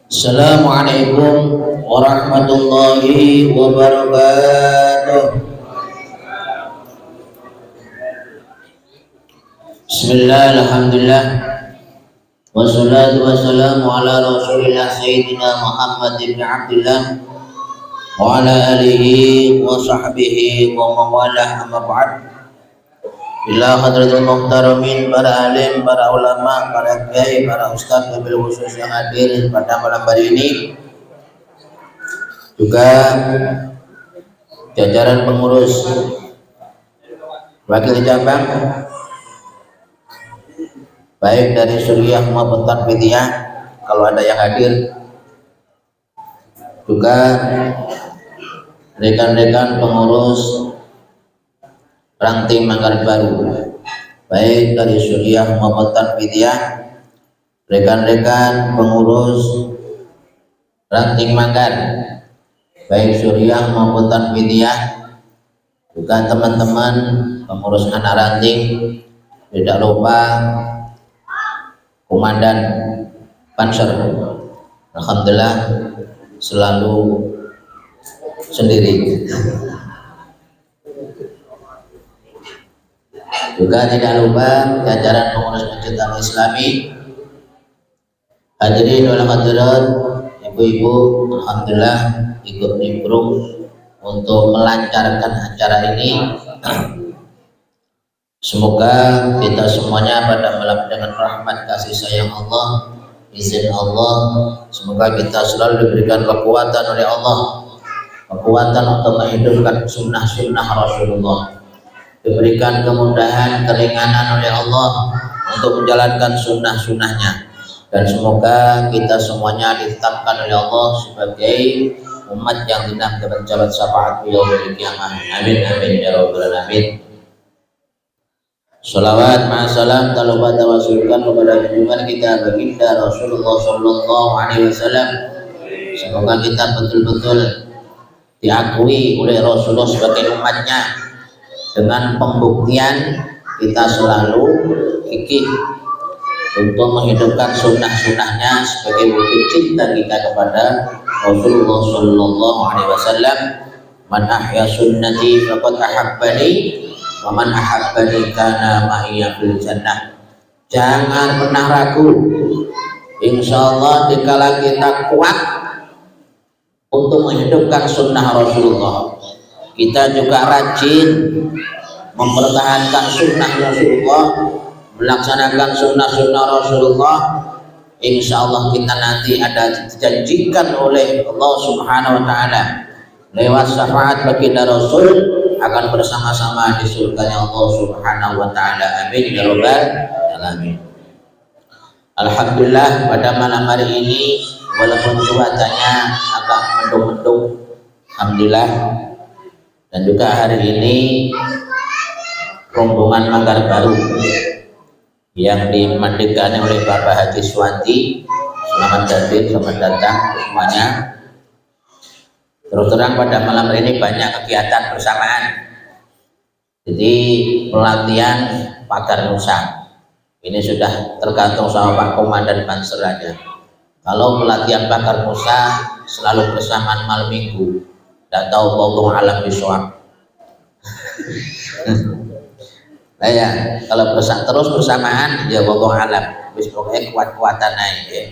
Assalamualaikum warahmatullahi wabarakatuh. Bismillah, alhamdulillah, wassalatu wassalamu ala rasulillah sayyidina Muhammad ibn Abdillah wa ala alihi wa sahbihi wa mawalah, amma ba'd. Ila hadratul muhtaramin, para alim, para ulama, para kiai, para ustaz, wabil khusus yang hadir pada malam hari ini, juga jajaran pengurus wakil cabang baik dari Suriah maupun Tanfidiyah kalau ada yang hadir, juga rekan-rekan pengurus Ranting Manggar Baru baik dari Suriah maupun Tanfidiyah, rekan-rekan pengurus Ranting Manggar baik Suriah maupun Tanfidiyah, juga teman-teman pengurus anak ranting, tidak lupa komandan Panser, alhamdulillah selalu sendiri. Juga tidak lupa jajaran pengurus Masjid Al-Islami, hadirin wal hadirat, ibu-ibu, alhamdulillah ikut nimbrung untuk melancarkan acara ini. Semoga kita semuanya pada malam dengan rahmat kasih sayang Allah, izin Allah, semoga kita selalu diberikan kekuatan oleh Allah, kekuatan untuk menghidupkan sunnah-sunnah Rasulullah, diberikan kemudahan, keringanan oleh Allah untuk menjalankan sunnah-sunnahnya, dan semoga kita semuanya ditetapkan oleh Allah sebagai umat yang dinam dan menjabat syafaat yaumil qiyamah. Amin amin ya rabbal alamin. Sholawat ma'asalam talubat tawasulkan kepada junjungan kita baginda Rasulullah sallallahu alaihi wasallam. Semoga kita betul-betul diakui oleh Rasulullah sebagai umatnya, dengan pembuktian kita selalu gigih untuk menghidupkan sunnah-sunnahnya sebagai bukti cinta kita kepada Rasulullah sallallahu alaihi wasallam. Man ahya sunnati faqad ahabbani wa man ahabbani kana ma'iya fil jannah. Jangan pernah ragu, insyaallah dikala kita kuat untuk menghidupkan sunnah Rasulullah, kita juga rajin mempertahankan sunnah Rasulullah, melaksanakan sunnah-sunnah Rasulullah, insya Allah kita nanti ada dijanjikan oleh Allah Subhanahu wa Ta'ala lewat syafaat baginda Rasul akan bersama-sama di surganya Allah Subhanahu wa Ta'ala. Amin ya rabbal alamin. Alhamdulillah pada malam hari ini walaupun cuacanya agak mendung-mendung, alhamdulillah, dan juga hari ini rombongan Manggar Baru yang dimandekani oleh Bapak Haji Swanti, selamat datang semuanya. Terus terang pada malam hari ini banyak kegiatan bersamaan. Jadi pelatihan pagar nusa ini sudah tergantung sama Pak Komandan Panser aja. Kalau pelatihan pagar nusa selalu bersamaan malam minggu, tidak tahu wallahu alam bisawab. Nah ya, kalau terus bersamaan ya wallahu alam, wis pokoknya kuat-kuatan naik ya.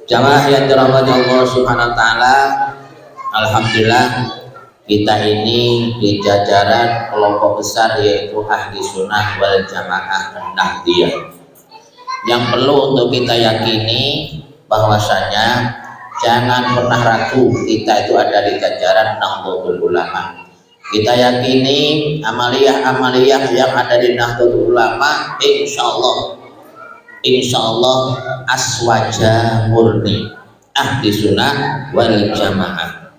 Jamaah yang dirahmati Allah Subhanahu wa Ta'ala, alhamdulillah kita ini di jajaran kelompok besar yaitu Ahli Sunnah wal Jamaah Nahdiyah, yang perlu untuk kita yakini bahwasanya jangan pernah ragu kita itu ada di jajaran Nahdlatul Ulama. Kita yakini amaliyah-amaliyah yang ada di Nahdlatul Ulama insya Allah aswaja murni ahli sunnah wal jamaah.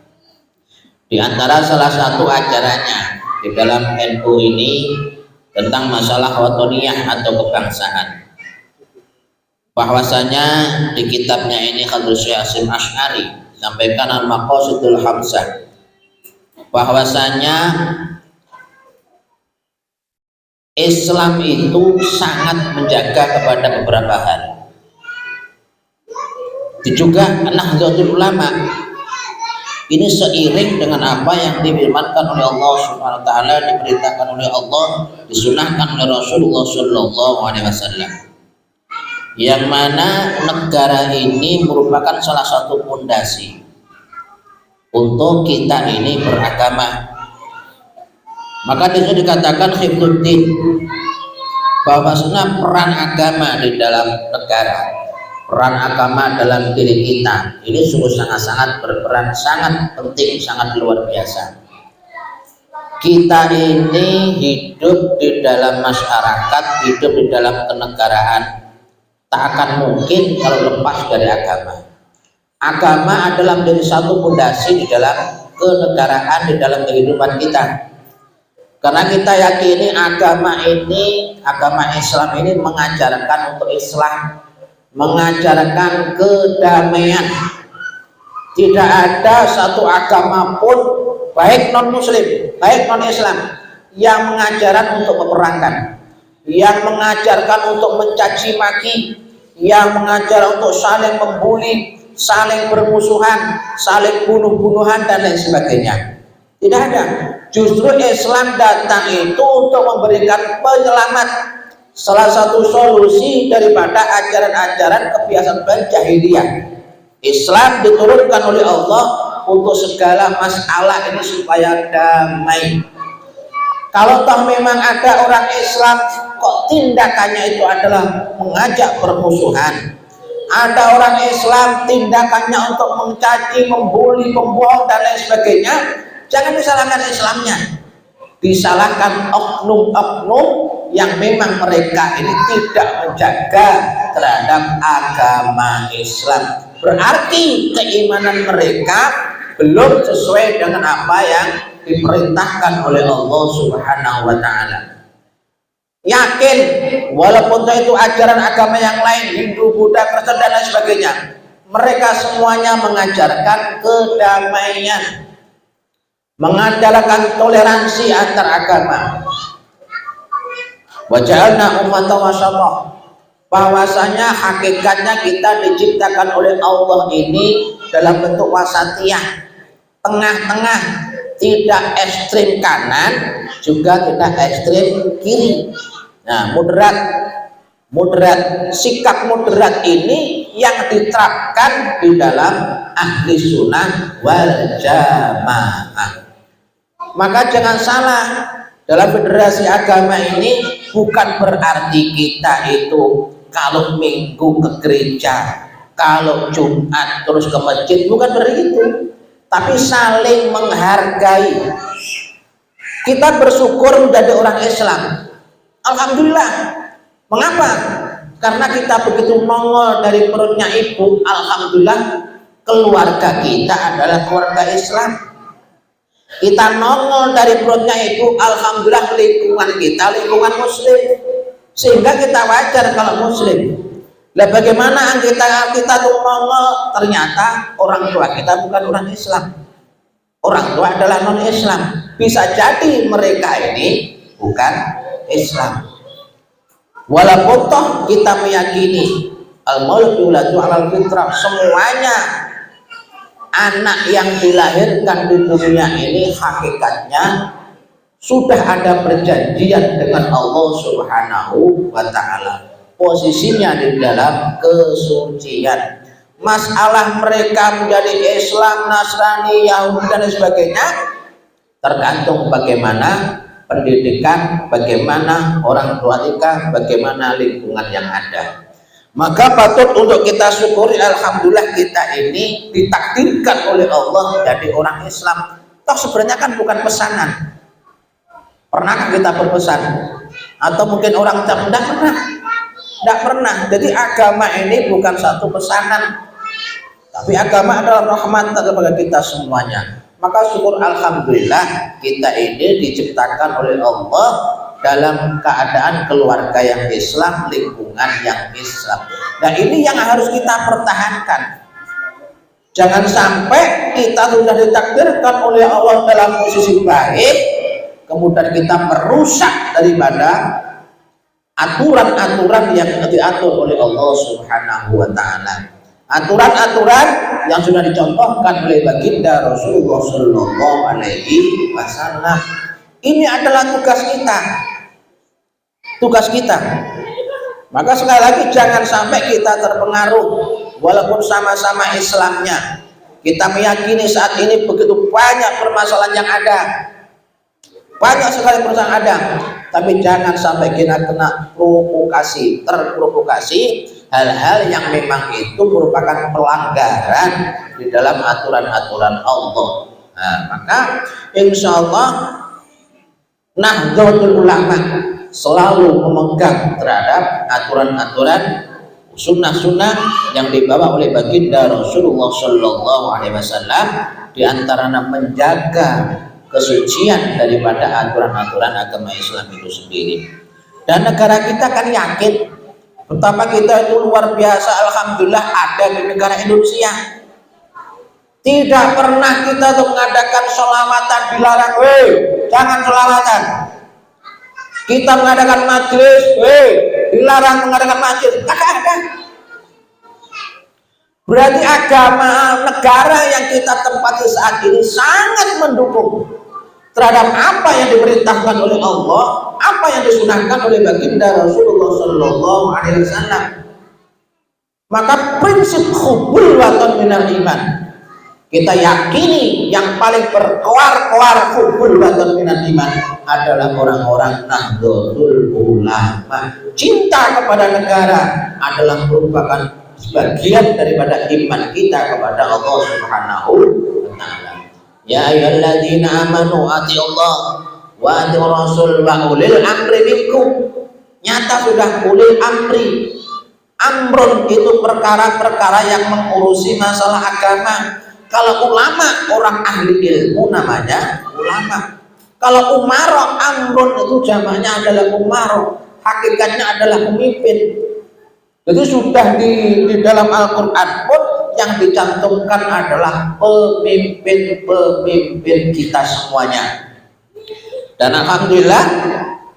Di antara salah satu ajarannya di dalam NU ini tentang masalah watoniyah atau kebangsaan, bahwasanya di kitabnya ini Khadir Syekh Hasyim Asy'ari sampaikan al-maqasidul hamsah, bahwasanya Islam itu sangat menjaga kepada beberapa hal. Itu juga Nahdlatul Ulama ini seiring dengan apa yang difirmankan oleh Allah Subhanahu wa taala, diperintahkan oleh Allah, disunahkan oleh Rasulullah sallallahu alaihi wasallam. Yang mana negara ini merupakan salah satu fondasi untuk kita ini beragama. Maka disitu dikatakan hifdzuddin, bahwasanya peran agama di dalam negara, peran agama dalam diri kita ini sungguh sangat-sangat berperan, sangat penting, sangat luar biasa. Kita ini hidup di dalam masyarakat, hidup di dalam kenegaraan, tak akan mungkin kalau lepas dari agama. Agama adalah menjadi satu fondasi di dalam kenegaraan, di dalam kehidupan kita. Karena kita yakini agama ini, agama Islam ini mengajarkan untuk Islam, mengajarkan kedamaian. Tidak ada satu agama pun, baik non muslim, baik non Islam, yang mengajarkan untuk peperangan, yang mengajarkan untuk mencaci maki, yang mengajar untuk saling membuli, saling bermusuhan, saling bunuh-bunuhan dan lain sebagainya. Tidak ada. Justru Islam datang itu untuk memberikan penyelamat, salah satu solusi daripada ajaran-ajaran kebiasaan jahiliyah. Islam diturunkan oleh Allah untuk segala masalah ini supaya damai. Kalau toh memang ada orang Islam kok tindakannya itu adalah mengajak permusuhan, ada orang Islam tindakannya untuk mencaci, membuli, membohong dan lain sebagainya, jangan disalahkan Islamnya, disalahkan oknum-oknum yang memang mereka ini tidak menjaga terhadap agama Islam. Berarti keimanan mereka belum sesuai dengan apa yang diperintahkan oleh Allah Subhanahu wa taala. Yakin walaupun itu ajaran agama yang lain, Hindu, Buddha, Kristen dan lain sebagainya, mereka semuanya mengajarkan kedamaian, mengajarkan toleransi antar agama. Wa ja'alna ummatan wasatah, bahwasanya hakikatnya kita diciptakan oleh Allah ini dalam bentuk wasatiyah, tengah-tengah, tidak ekstrim kanan juga tidak ekstrim kiri. Nah, moderat, sikap moderat ini yang diterapkan di dalam ahli sunnah wal jamaah. Maka jangan salah, dalam federasi agama ini bukan berarti kita itu kalau minggu ke gereja, kalau Jumat terus ke masjid, bukan begitu. Tapi saling menghargai. Kita bersyukur menjadi orang Islam, alhamdulillah. Mengapa? Karena kita begitu nongol dari perutnya ibu, alhamdulillah keluarga kita adalah keluarga Islam. Kita nongol dari perutnya ibu, alhamdulillah lingkungan kita lingkungan muslim, sehingga kita wajar kalau muslim. Lah bagaimana kita tuh nongol ternyata orang tua kita bukan orang Islam, orang tua adalah non Islam, bisa jadi mereka ini bukan Islam. Walaupun toh kita meyakini al-maulud yuladu alal fitrah, semuanya anak yang dilahirkan di dunia ini hakikatnya sudah ada perjanjian dengan Allah Subhanahu wa taala. Posisinya di dalam kesucian. Masalah mereka menjadi Islam, Nasrani, Yahudi dan sebagainya tergantung bagaimana pendidikan, bagaimana orang tua kita, bagaimana lingkungan yang ada. Maka patut untuk kita syukuri, alhamdulillah kita ini ditakdirkan oleh Allah menjadi orang Islam. Toh sebenarnya kan bukan pesanan. Pernah kita berpesan? Atau mungkin orang tidak pernah? Tidak pernah. Jadi agama ini bukan satu pesanan, tapi agama adalah rahmat kepada kita semuanya. Maka syukur alhamdulillah kita ini diciptakan oleh Allah dalam keadaan keluarga yang Islam, lingkungan yang Islam. Nah ini yang harus kita pertahankan. Jangan sampai kita sudah ditakdirkan oleh Allah dalam posisi baik, kemudian kita merusak daripada aturan-aturan yang diatur oleh Allah Subhanahu wa taala. Aturan-aturan yang sudah dicontohkan oleh baginda Rasulullah Shallallahu Alaihi Wasallam. Ini adalah tugas kita. Tugas kita. Maka sekali lagi jangan sampai kita terpengaruh walaupun sama-sama Islamnya. Kita meyakini saat ini begitu banyak permasalahan yang ada. Banyak sekali permasalahan ada. Tapi jangan sampai kita kena terprovokasi hal-hal yang memang itu merupakan pelanggaran di dalam aturan-aturan Allah. Nah, maka insya Allah Nahdlatul Ulama selalu memegang terhadap aturan-aturan sunnah-sunnah yang dibawa oleh baginda Rasulullah Shallallahu Alaihi Wasallam, diantaranya menjaga kesucian daripada aturan-aturan agama Islam itu sendiri. Dan negara kita kan yakin betapa kita itu luar biasa, alhamdulillah ada di negara Indonesia. Tidak pernah kita tuh mengadakan sholawatan dilarang, jangan sholawatan. Kita mengadakan majelis, dilarang mengadakan majelis. Tidak ada. Berarti agama negara yang kita tempati saat ini sangat mendukung terhadap apa yang diperintahkan oleh Allah, apa yang disunahkan oleh baginda Rasulullah Shallallahu Alaihi Wasallam. Maka prinsip hubbul watan minal iman, kita yakini yang paling berkoar-koar hubbul watan minal iman adalah orang-orang Nahdlatul Ulama. Cinta kepada negara adalah merupakan sebagian daripada iman kita kepada Allah Subhanahu wa taala. Ya ayyuhalladzina amanu atiullah wa atiur rasul wa ulil amri minkum. Nyata sudah ulil amri. Amrun itu perkara-perkara yang mengurusi masalah agama. Kalau ulama orang ahli ilmu namanya ulama. Kalau umaro, amrun itu jamaknya adalah umaro, hakikatnya adalah pemimpin. Jadi sudah di dalam Al-Quran pun yang dicantumkan adalah pemimpin-pemimpin kita semuanya. Dan alhamdulillah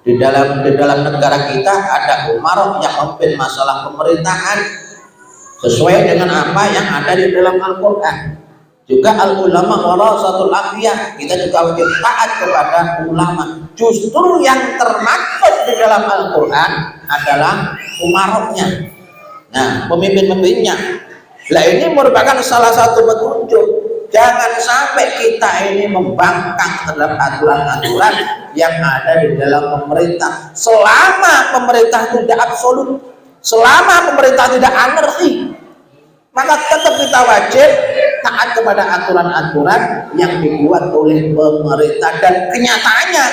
di dalam negara kita ada umaro yang memimpin masalah pemerintahan sesuai dengan apa yang ada di dalam Al-Quran. Juga al-ulama warasatul anbiya, kita juga wajib taat kepada ulama. Justru yang termaktub di dalam Al-Quran adalah umaroknya. Nah, pemimpin-pemimpinnya. Nah, ini merupakan salah satu petunjuk. Jangan sampai kita ini membangkang terhadap aturan-aturan yang ada di dalam pemerintah. Selama pemerintah tidak absolut, selama pemerintah tidak anarki, maka tetap kita wajib taat kepada aturan-aturan yang dibuat oleh pemerintah. Dan kenyataannya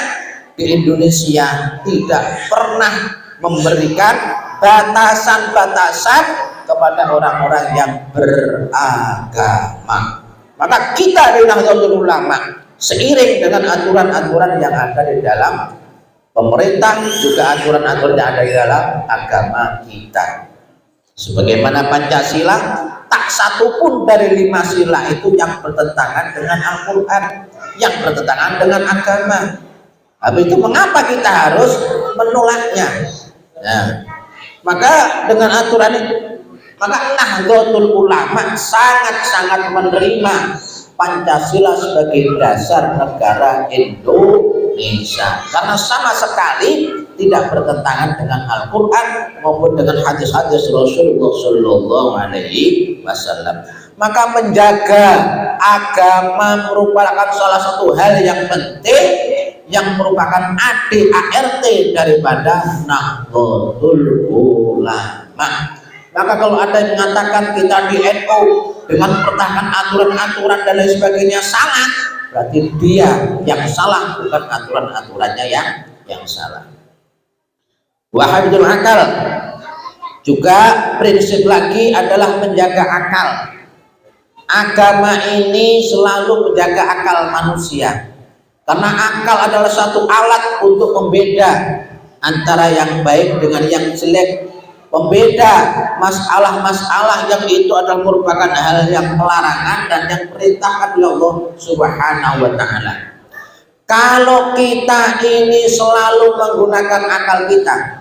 di Indonesia tidak pernah memberikan batasan-batasan kepada orang-orang yang beragama. Maka kita di Nahdlatul Ulama seiring dengan aturan-aturan yang ada di dalam pemerintah, juga aturan-aturan yang ada di dalam agama kita. Sebagaimana Pancasila, tak satu pun dari 5 sila itu yang bertentangan dengan Al-Quran, yang bertentangan dengan agama. Habis itu mengapa kita harus menolaknya? Nah, maka dengan aturan itu, maka Nahdlatul Ulama sangat-sangat menerima Pancasila sebagai dasar negara Indonesia, karena sama sekali tidak bertentangan dengan Al-Quran maupun dengan hadis-hadis Rasulullah Shallallahu Alaihi Wasallam. Maka menjaga agama merupakan salah satu hal yang penting, yang merupakan ADART daripada Nahdlatul Ulama. Maka kalau ada yang mengatakan kita di NU dengan pertahanan aturan-aturan dan lain sebagainya salah, berarti dia yang salah, bukan aturan-aturannya yang salah. Wahidul akal, juga prinsip lagi adalah menjaga akal. Agama ini selalu menjaga akal manusia, karena akal adalah satu alat untuk membeda antara yang baik dengan yang jelek, membeda masalah-masalah yang itu adalah merupakan hal yang pelarangan dan yang perintahkan oleh Allah Subhanahu wa taala. Kalau kita ini selalu menggunakan akal kita,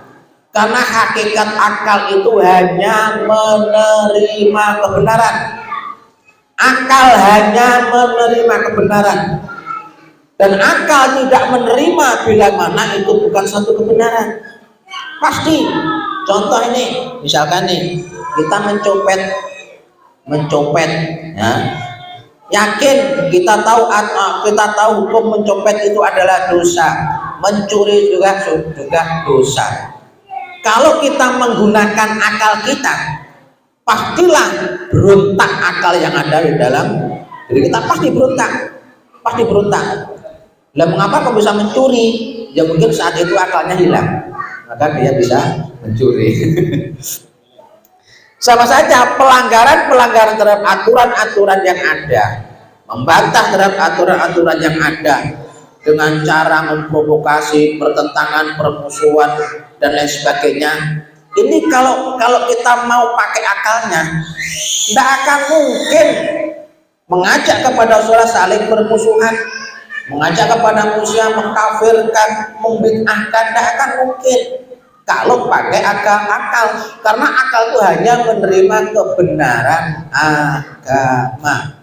Karena hakikat akal itu hanya menerima kebenaran. Akal hanya menerima kebenaran. Dan akal tidak menerima bila mana itu bukan satu kebenaran. Pasti. Contoh ini, misalkan nih, kita mencopet, ya. Yakin kita tahu hukum mencopet itu adalah dosa, mencuri juga dosa. Kalau kita menggunakan akal kita, pastilah berontak akal yang ada di dalam diri kita, pasti berontak. Lah mengapa kau bisa mencuri? Ya mungkin saat itu akalnya hilang, maka dia bisa mencuri. Sama saja pelanggaran terhadap aturan-aturan yang ada, membantah terhadap aturan-aturan yang ada dengan cara memprovokasi pertentangan, permusuhan dan lain sebagainya. Ini kalau kita mau pakai akalnya, tidak akan mungkin mengajak kepada saudara saling bermusuhan, mengajak kepada manusia mengkafirkan, membid'ahkan, tidak akan mungkin. Kalau pakai akal, karena akal itu hanya menerima kebenaran agama.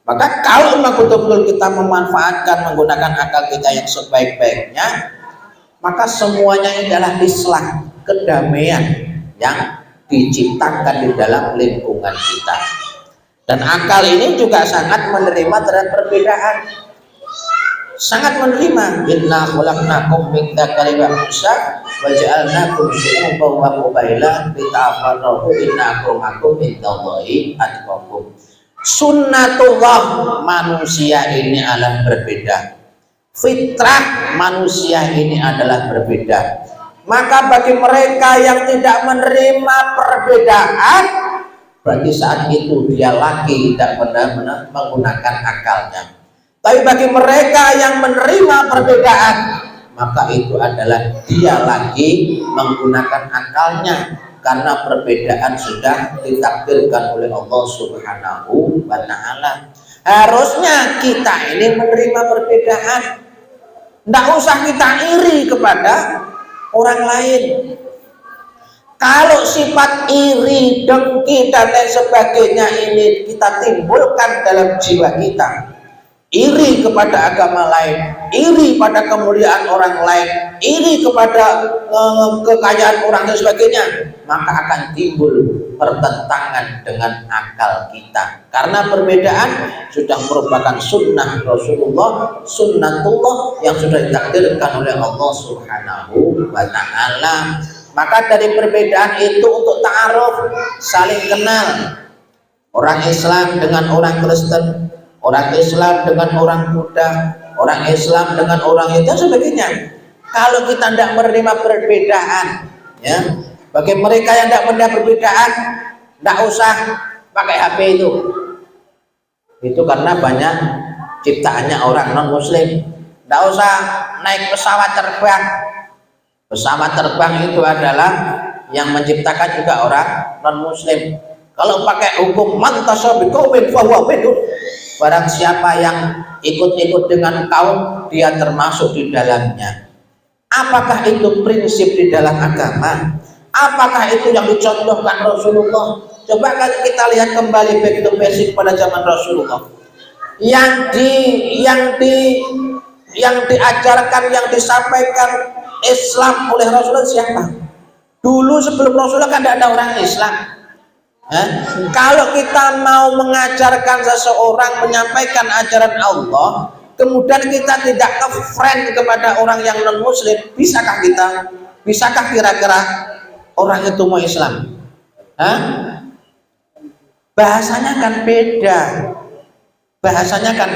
Maka kalau memang betul-betul kita memanfaatkan menggunakan akal kita yang sebaik-baiknya, maka semuanya adalah islah, kedamaian yang diciptakan di dalam lingkungan kita. Dan akal ini juga sangat menerima terhadap perbedaan. Sangat menerima. Inna khalaqnakum min dzakarin wa unsa wa ja'alnakum syu'uban wa qabaila lita'arafu inna akramakum indallahi atqakum. Sunnatullah, manusia ini adalah berbeda. Fitrah manusia ini adalah berbeda. Maka bagi mereka yang tidak menerima perbedaan, berarti saat itu dia lagi tidak benar-benar menggunakan akalnya. Tapi bagi mereka yang menerima perbedaan, maka itu adalah dia lagi menggunakan akalnya, karena perbedaan sudah ditakdirkan oleh Allah Subhanahu wa Ta'ala. Harusnya kita ini menerima perbedaan, tidak usah kita iri kepada orang lain. Kalau sifat iri, dengki dan lain sebagainya ini kita timbulkan dalam jiwa kita, iri kepada agama lain, iri pada kemuliaan orang lain, iri kepada kekayaan orang dan sebagainya, maka akan timbul pertentangan dengan akal kita. Karena perbedaan sudah merupakan sunnah Rasulullah, sunnatullah yang sudah ditakdirkan oleh Allah Subhanahu wa Ta'ala. Maka dari perbedaan itu untuk ta'aruf, saling kenal. Orang Islam dengan orang Kristen, orang Islam dengan orang Buddha, orang Islam dengan orang itu sebagainya. Kalau kita tidak menerima perbedaan, ya, bagi mereka yang tidak menerima perbedaan, tidak usah pakai HP itu. Itu karena banyak ciptaannya orang non Muslim. Tidak usah naik pesawat terbang. Pesawat terbang itu adalah yang menciptakan juga orang non Muslim. Kalau pakai hukum mantasabiqaumin fahuwa minhum, barang siapa yang ikut-ikut dengan kaum, dia termasuk di dalamnya. Apakah itu prinsip di dalam agama? Apakah itu yang dicontohkan Rasulullah? Coba kalau kita lihat kembali back to basic pada zaman Rasulullah. Yang diajarkan, yang disampaikan Islam oleh Rasulullah siapa? Dulu sebelum Rasulullah kan tidak ada orang Islam. Kalau kita mau mengajarkan seseorang, menyampaikan ajaran Allah, kemudian kita tidak ke-friend kepada orang yang non Muslim, bisakah kira-kira orang itu mau Islam? Bahasanya kan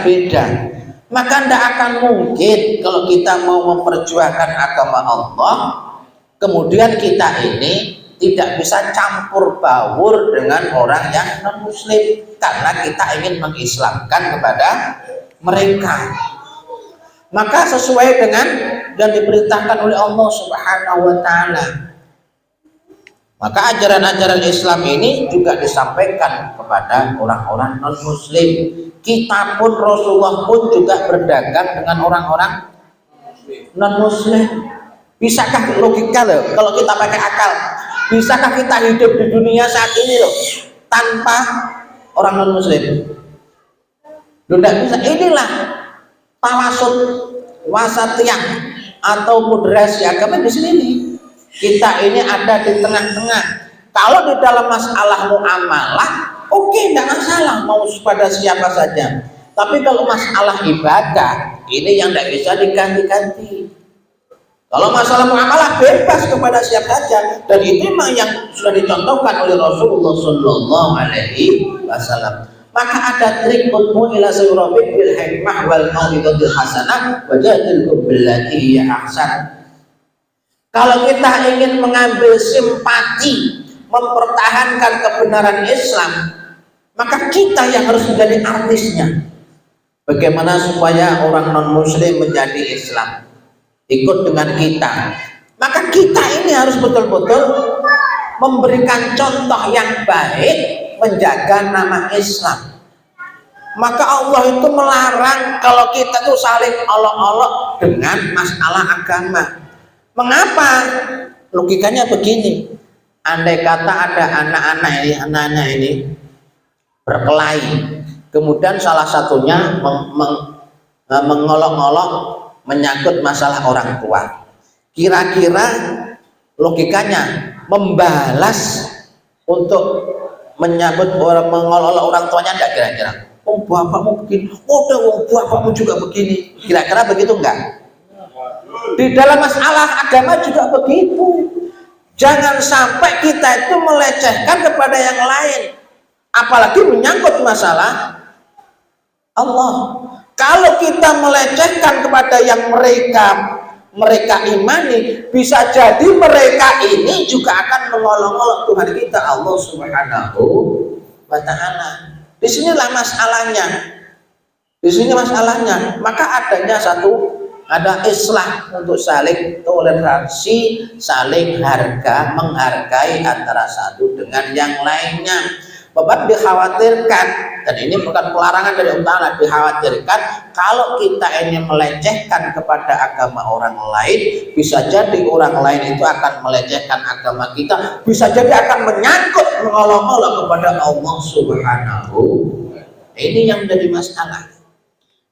beda. Maka tidak akan mungkin kalau kita mau memperjuangkan agama Allah, kemudian kita ini tidak bisa campur baur dengan orang yang non Muslim, karena kita ingin mengislamkan kepada mereka. Maka sesuai dengan yang diperintahkan oleh Allah Subhanahu wa Ta'ala, maka ajaran-ajaran Islam ini juga disampaikan kepada orang-orang non Muslim. Kita pun, Rasulullah pun juga berdagang dengan orang-orang non Muslim. Bisakah logika loh, kalau kita pakai akal, bisakah kita hidup di dunia saat ini loh tanpa orang non muslim? Loh, tidak bisa. Inilah tawasud wasatiyah atau moderasi agama di sini nih. Kita ini ada di tengah-tengah. Kalau di dalam masalah muamalah, oke, tidak masalah mau pada siapa saja. Tapi kalau masalah ibadah, ini yang tidak bisa diganti-ganti. Kalau masalah muamalah bebas kepada siapa saja, dan itu memang yang sudah dicontohkan oleh Rasulullah Sallallahu Alaihi Wasallam. Maka ada trik untuk ila sayyurabik bil hikmah wal mau'izatil hasanah wajadilkum billati hiya ahsan. Kalau kita ingin mengambil simpati, mempertahankan kebenaran Islam, maka kita yang harus menjadi artisnya. Bagaimana supaya orang non muslim menjadi Islam, ikut dengan kita. Maka kita ini harus betul-betul memberikan contoh yang baik, menjaga nama Islam. Maka Allah itu melarang kalau kita tuh saling olok-olok dengan masalah agama. Mengapa? Logikanya begini, andai kata ada anak-anak ini berkelahi, kemudian salah satunya mengolok-olok menyangkut masalah orang tua, kira-kira logikanya membalas untuk menyambut orang, mengolok-olok orang tuanya enggak kira-kira? Oh, bapakmu begini, oh bapakmu juga begini, kira-kira begitu enggak? Di dalam masalah agama juga begitu. Jangan sampai kita itu melecehkan kepada yang lain, apalagi menyangkut masalah Allah. Kalau kita melecehkan kepada yang mereka imani, bisa jadi mereka ini juga akan mengolok-olok Tuhan kita Allah Subhanahu wa Ta'ala. Disinilah masalahnya. Di sini masalahnya. Maka ada islah untuk saling toleransi, saling menghargai antara satu dengan yang lainnya. Bapak dikhawatirkan, dan ini bukan pelarangan dari Allah, dikhawatirkan kalau kita ini melecehkan kepada agama orang lain, bisa jadi orang lain itu akan melecehkan agama kita, bisa jadi akan menyangkut, mengolok-olok kepada Allah Subhanahu. Ini yang menjadi masalah.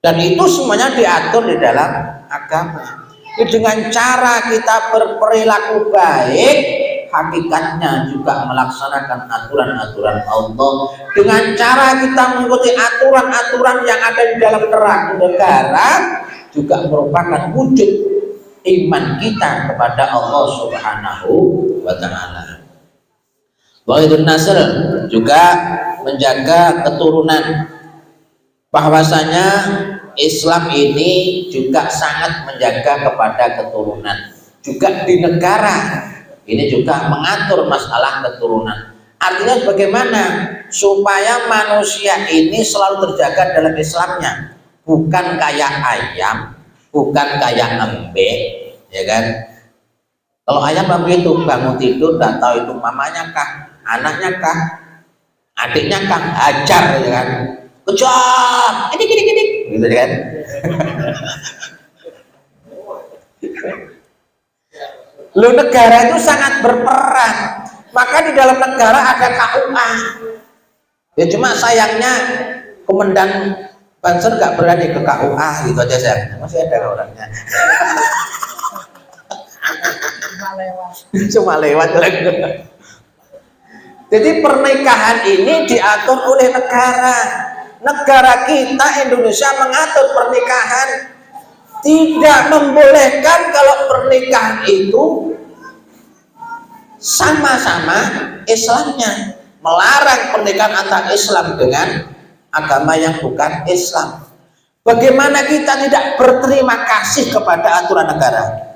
Dan itu semuanya diatur di dalam agama. Dengan cara kita berperilaku baik, hakikatnya juga melaksanakan aturan-aturan Allah. Dengan cara kita mengikuti aturan-aturan yang ada di dalam negara, juga merupakan wujud iman kita kepada Allah Subhanahu wa Ta'ala. Wahidun nasl juga menjaga keturunan. Bahwasanya Islam ini juga sangat menjaga kepada keturunan. Juga di negara ini juga mengatur masalah keturunan. Artinya bagaimana supaya manusia ini selalu terjaga dalam Islamnya, bukan kayak ayam, bukan kayak embek, ya kan? Kalau ayam begitu bangun tidur dan tahu itu mamanya kah, anaknya kah, adiknya kah, hajar, ya kan? Kejar, edik, gitu kan? Lu negara itu sangat berperan. Maka di dalam negara ada KUA. Ya cuma sayangnya komandan Banser nggak berani ke KUA, gitu aja sayangnya. Masih ada orangnya. Cuma lewat lagi. Jadi pernikahan ini diatur oleh negara. Negara kita Indonesia mengatur pernikahan, tidak membolehkan kalau pernikahan itu sama-sama Islamnya, melarang pernikahan antara Islam dengan agama yang bukan Islam. Bagaimana kita tidak berterima kasih kepada aturan negara?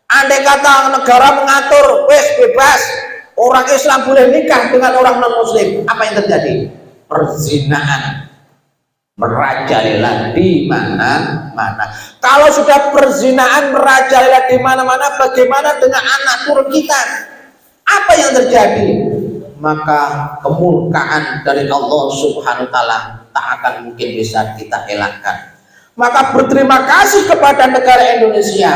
Andai kata negara mengatur, wes bebas, orang Islam boleh nikah dengan orang non Muslim, apa yang terjadi? Perzinahan merajalela di mana-mana. Kalau sudah perzinahan merajalela di mana-mana, bagaimana dengan anak turun kita? Apa yang terjadi? Maka kemurkaan dari Allah Subhanahu wa Ta'ala tak akan mungkin bisa kita elakkan. Maka berterima kasih kepada negara Indonesia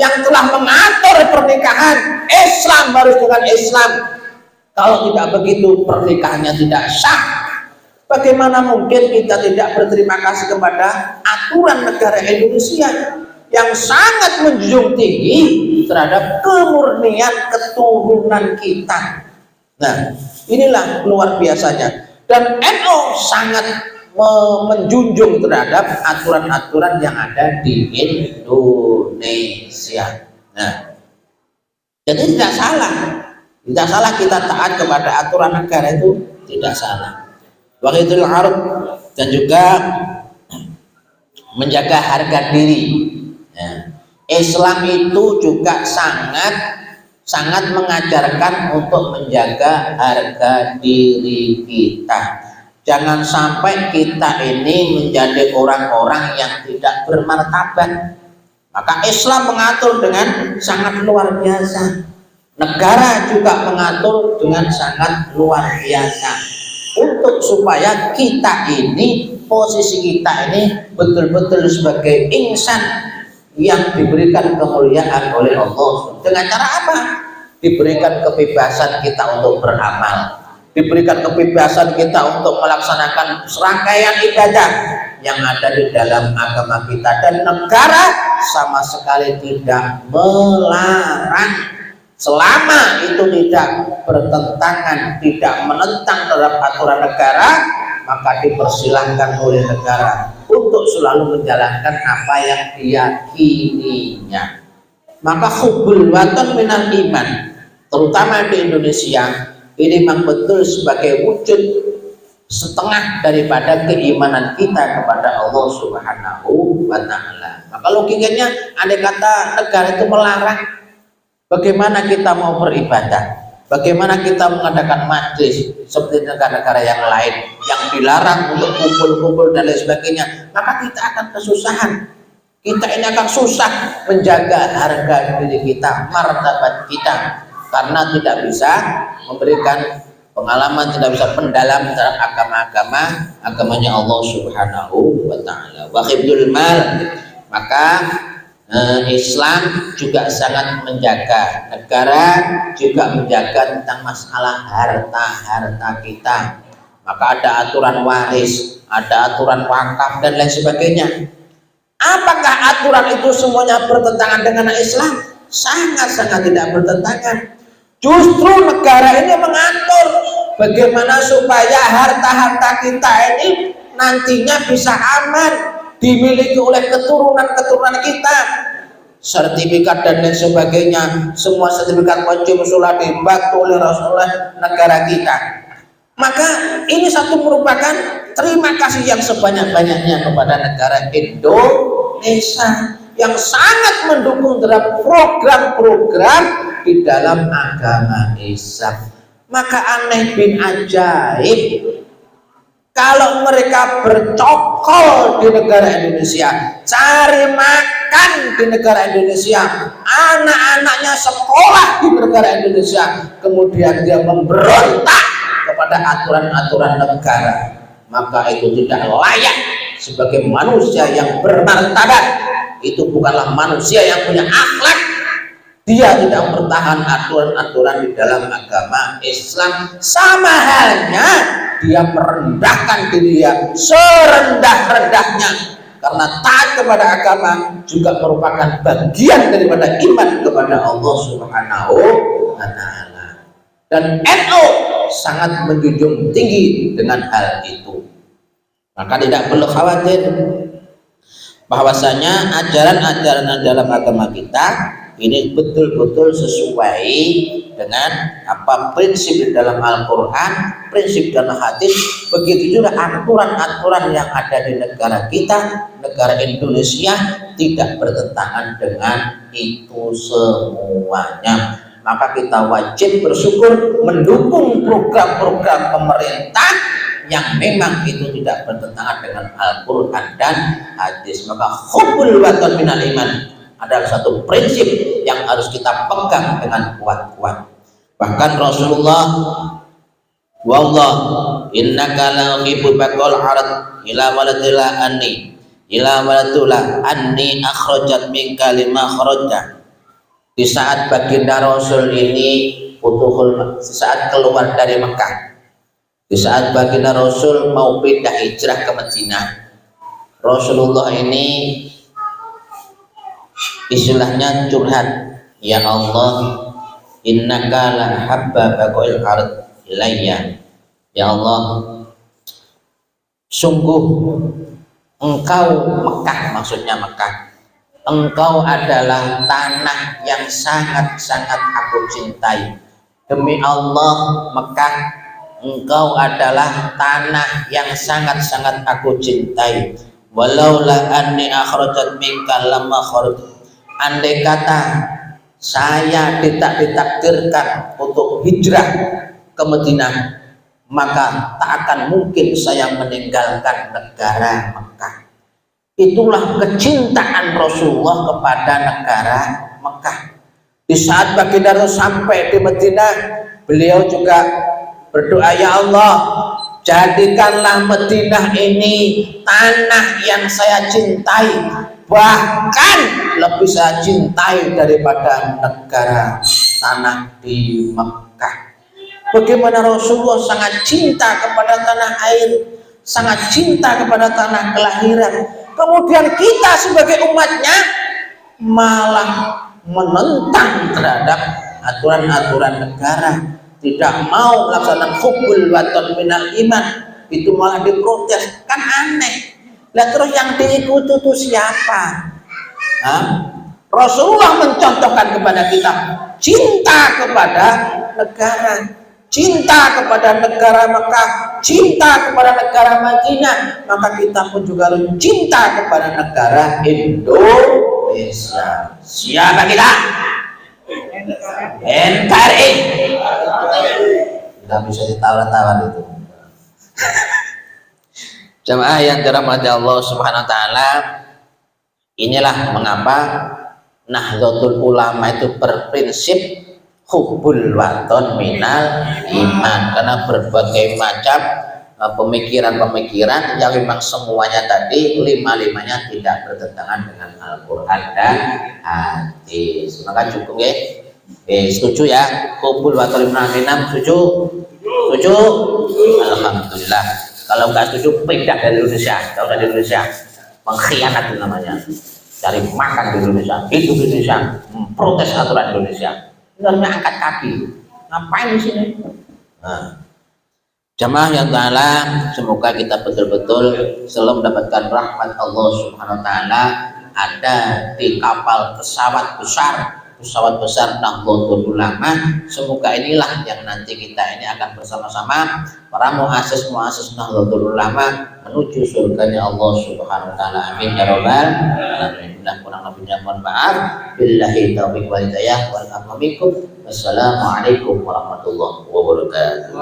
yang telah mengatur pernikahan. Islam harus dengan Islam. Kalau tidak begitu pernikahannya tidak sah. Bagaimana mungkin kita tidak berterima kasih kepada aturan negara Indonesia yang sangat menjunjung tinggi terhadap kemurnian keturunan kita. Nah, inilah luar biasanya. Dan NU sangat menjunjung terhadap aturan-aturan yang ada di Indonesia. Nah, jadi tidak salah kita taat kepada aturan negara, itu tidak salah. Waqidul arab, dan juga menjaga harga diri. Ya. Islam itu juga sangat mengajarkan untuk menjaga harga diri kita. Jangan sampai kita ini menjadi orang-orang yang tidak bermartabat. Maka Islam mengatur dengan sangat luar biasa. Negara juga mengatur dengan sangat luar biasa. Untuk supaya kita ini, posisi kita ini betul-betul sebagai insan yang diberikan kemuliaan oleh Allah. Dengan cara apa? Diberikan kebebasan kita untuk beramal, diberikan kebebasan kita untuk melaksanakan serangkaian ibadah yang ada di dalam agama kita, dan negara sama sekali tidak melarang selama itu tidak bertentangan, tidak menentang terhadap aturan negara. Maka dipersilahkan oleh negara untuk selalu menjalankan apa yang diyakininya. Maka hubbul watan minal iman, terutama di Indonesia, ini memang betul sebagai wujud setengah daripada keimanan kita kepada Allah Subhanahu wa Ta'ala. Maka logikanya, andai kata negara itu melarang, bagaimana kita mau beribadah? Bagaimana kita mengadakan majlis seperti negara-negara yang lain yang dilarang untuk kumpul-kumpul dan lain sebagainya? Maka kita akan kesusahan. Kita ini akan susah menjaga harga diri kita, martabat kita, karena tidak bisa memberikan pengalaman, tidak bisa pendalam terhadap agamanya Allah Subhanahu wa Ta'ala. Wa hifdzul mal, maka Islam juga sangat menjaga, negara juga menjaga tentang masalah harta kita. Maka ada aturan waris, ada aturan wakaf dan lain sebagainya. Apakah aturan itu semuanya bertentangan dengan Islam? Sangat-sangat tidak bertentangan. Justru negara ini mengatur bagaimana supaya harta-harta kita ini nantinya bisa aman dimiliki oleh keturunan kita. Sertifikat dan lain sebagainya, semua sertifikat wajib sholat dibantu oleh Rasulullah negara kita. Maka ini satu merupakan terima kasih yang sebanyak-banyaknya kepada negara Indonesia yang sangat mendukung terhadap program-program di dalam agama Islam. Maka aneh bin ajaib kalau mereka bercokol di negara Indonesia, cari makan di negara Indonesia, anak-anaknya sekolah di negara Indonesia, kemudian dia memberontak kepada aturan-aturan negara, maka itu tidak layak sebagai manusia yang bermartabat. Itu bukanlah manusia yang punya akhlak. Dia tidak bertahan aturan-aturan di dalam agama Islam. Sama halnya dia merendahkan diri dia serendah-rendahnya, karena taat kepada agama juga merupakan bagian daripada iman kepada Allah Subhanahu wa Ta'ala. Dan NU sangat menjunjung tinggi dengan hal itu. Maka tidak perlu khawatir bahwasanya ajaran-ajaran dalam agama kita ini betul-betul sesuai dengan apa prinsip di dalam Al-Quran, prinsip dalam hadis. Begitu juga aturan-aturan yang ada di negara kita, negara Indonesia, tidak bertentangan dengan itu semuanya. Maka kita wajib bersyukur mendukung program-program pemerintah yang memang itu tidak bertentangan dengan Al-Quran dan hadis. Maka hubbul watan minal iman adalah satu prinsip yang harus kita pegang dengan kuat-kuat. Bahkan Rasulullah, wallah innaka la uhibbu baqal arad ila waladila anni akhrajat min kalima kharajta Di saat baginda Rasul ini di saat keluar dari Mekah, di saat baginda Rasul mau pindah hijrah ke Madinah, Rasulullah ini istilahnya curhat, ya Allah, innaka la habba baqail ard ilayya. Ya Allah, sungguh engkau Mekah, maksudnya Mekah, engkau adalah tanah yang sangat-sangat aku cintai. Demi Allah, Mekah, engkau adalah tanah yang sangat-sangat aku cintai. Walaula anni akhrajat minka lamma kharajtu. Andai kata saya tidak ditakdirkan untuk hijrah ke Madinah, maka tak akan mungkin saya meninggalkan negara Mekah. Itulah kecintaan Rasulullah kepada negara Mekah. Di saat baginda sampai di Madinah, beliau juga berdoa, ya Allah, jadikanlah Madinah ini tanah yang saya cintai, bahkan lebih saya cintai daripada negara tanah di Mekah. Bagaimana Rasulullah sangat cinta kepada tanah air, sangat cinta kepada tanah kelahiran. Kemudian kita sebagai umatnya malah menentang terhadap aturan-aturan negara, tidak mau melaksanakan hubbul watan minal iman, itu malah diprotes. Kan aneh. Lah terus yang diikuti itu siapa? Rasulullah mencontohkan kepada kita cinta kepada negara, cinta kepada negara Mekah, cinta kepada negara Madinah, maka kita pun juga harus cinta kepada negara Indonesia. Siapa kita? NKRI. Tidak bisa ditawar-tawar itu. Jamaah yang dirahmati Allah Subhanahu wa taala, inilah mengapa Nahdlatul Ulama itu berprinsip hubbul waton minal iman, karena berbagai macam pemikiran-pemikiran yang memang semuanya tadi lima-limanya tidak bertentangan dengan Al-Qur'an dan hadis. Maka cukup ya. Setuju ya? Hubbul waton minal iman, setuju? Setuju? Alhamdulillah. Kalau nggak setuju, pindah dari Indonesia. Kalau dari Indonesia, pengkhianat itu namanya. Cari makan di Indonesia, hidup di Indonesia, protes aturan Indonesia. Harusnya angkat kaki. Ngapain di sini? Nah, jamaah yang ta'ala, semoga kita betul-betul selalu mendapatkan rahmat Allah Subhanahu wa taala. Ada di kapal pesawat besar Nahdlatul Ulama. Semoga inilah yang nanti kita ini akan bersama-sama para muassis Nahdlatul Ulama menuju surganya Allah Subhanahu wa taala. Amin ya rabbal alamin. Kurang lebihnya mohon maaf. Billahi taufiq wal hidayah wal afu minkum. Wassalamualaikum warahmatullahi wabarakatuh.